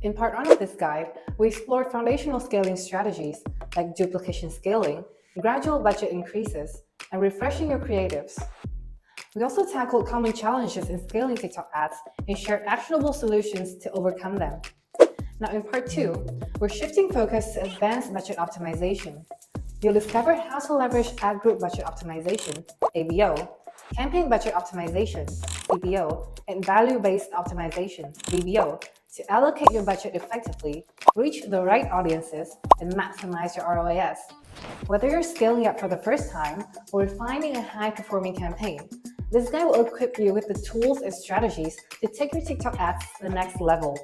In part 1 of this guide, we explored foundational scaling strategies like duplication scaling, gradual budget increases, and refreshing your creatives. We also tackled common challenges in scaling TikTok ads and shared actionable solutions to overcome them. Now in part 2, we're shifting focus to advanced budget optimization. You'll discover how to leverage ad group budget optimization, ABO, campaign budget optimization, CBO, and value-based optimization, VBO, to allocate your budget effectively, reach the right audiences, and maximize your ROAS. Whether you're scaling up for the first time or refining a high-performing campaign, this guide will equip you with the tools and strategies to take your TikTok ads to the next level.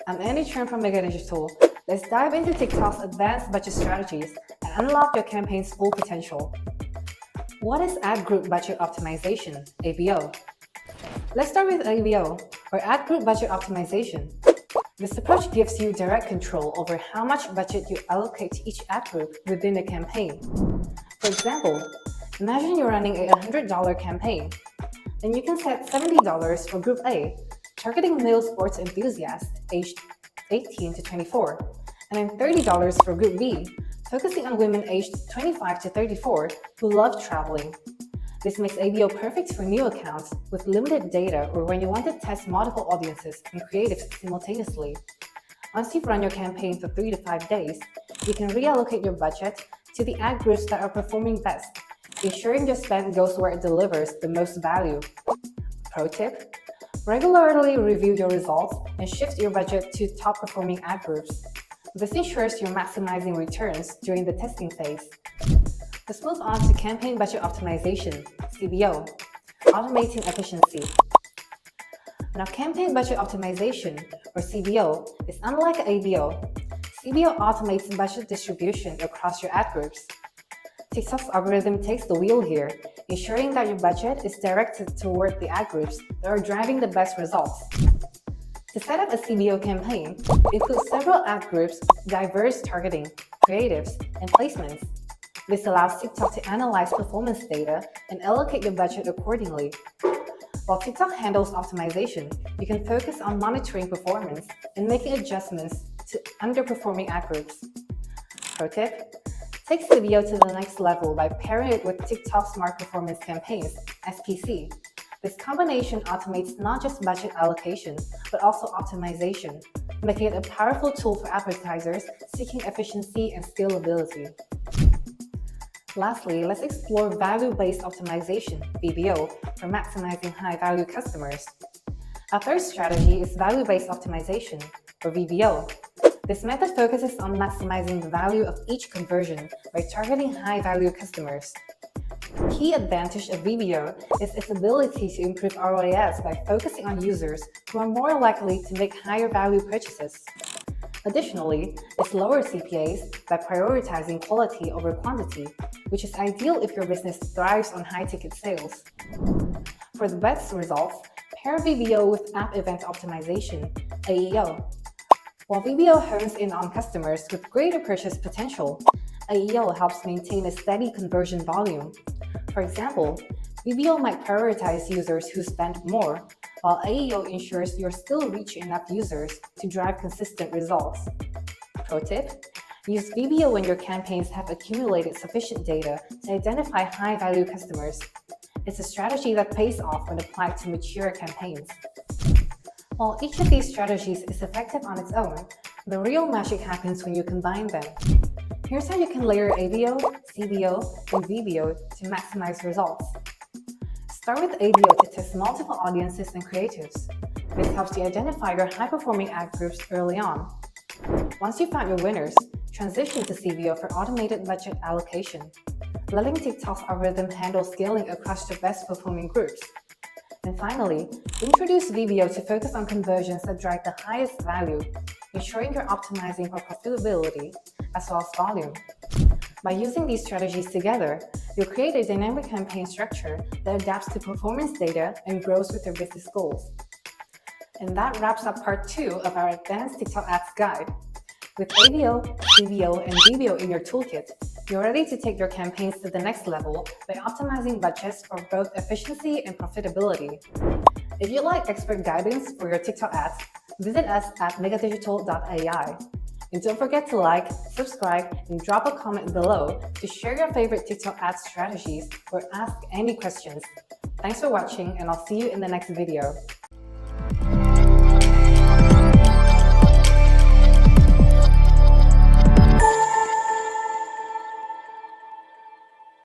I'm Andy Chen from Mega Digital. Let's dive into TikTok's advanced budget strategies and unlock your campaign's full potential. What is ad group budget optimization, ABO? Let's start with ABO, or ad group budget optimization. This approach gives you direct control over how much budget you allocate to each ad group within a campaign. For example, imagine you're running a $100 campaign. Then you can set $70 for Group A, targeting male sports enthusiasts aged 18 to 24, and then $30 for Group B, focusing on women aged 25 to 34 who love traveling. This makes ABO perfect for new accounts with limited data or when you want to test multiple audiences and creatives simultaneously. Once you've run your campaign for 3 to 5 days, you can reallocate your budget to the ad groups that are performing best, ensuring your spend goes where it delivers the most value. Pro tip: regularly review your results and shift your budget to top-performing ad groups. This ensures you're maximizing returns during the testing phase. Let's move on to campaign budget optimization, CBO, automating efficiency. Now, campaign budget optimization, or CBO, is unlike ABO. CBO automates budget distribution across your ad groups. TikTok's algorithm takes the wheel here, ensuring that your budget is directed toward the ad groups that are driving the best results. To set up a CBO campaign, include several ad groups with diverse targeting, creatives, and placements. This allows TikTok to analyze performance data and allocate your budget accordingly. While TikTok handles optimization, you can focus on monitoring performance and making adjustments to underperforming ad groups. Pro tip: take CBO to the next level by pairing it with TikTok Smart Performance Campaigns, SPC. This combination automates not just budget allocation, but also optimization, making it a powerful tool for advertisers seeking efficiency and scalability. Lastly, let's explore value-based optimization, VBO, for maximizing high-value customers. Our third strategy is value-based optimization, or VBO. This method focuses on maximizing the value of each conversion by targeting high-value customers. The key advantage of VBO is its ability to improve ROAS by focusing on users who are more likely to make higher-value purchases. Additionally, it lowers CPAs by prioritizing quality over quantity, which is ideal if your business thrives on high-ticket sales. For the best results, pair VBO with App Event Optimization, AEO. While VBO hones in on customers with greater purchase potential, AEO helps maintain a steady conversion volume. For example, VBO might prioritize users who spend more, while AEO ensures you're still reaching enough users to drive consistent results. Pro tip: use VBO when your campaigns have accumulated sufficient data to identify high-value customers. It's a strategy that pays off when applied to mature campaigns. While each of these strategies is effective on its own, the real magic happens when you combine them. Here's how you can layer ABO, CBO, and VBO to maximize results. Start with ABO to test multiple audiences and creatives. This helps you identify your high-performing ad groups early on. Once you found your winners, transition to CBO for automated budget allocation, letting TikTok's algorithm handle scaling across the best-performing groups. And finally, introduce VBO to focus on conversions that drive the highest value, ensuring you're optimizing for profitability as well as volume. By using these strategies together, you'll create a dynamic campaign structure that adapts to performance data and grows with your business goals. And that wraps up part 2 of our Advanced TikTok Ads Guide. With ABO, CBO, and VBO in your toolkit, you're ready to take your campaigns to the next level by optimizing budgets for both efficiency and profitability. If you'd like expert guidance for your TikTok ads, Visit us at megadigital.ai. And don't forget to like, subscribe, and drop a comment below to share your favorite TikTok ad strategies or ask any questions. Thanks for watching, and I'll see you in the next video.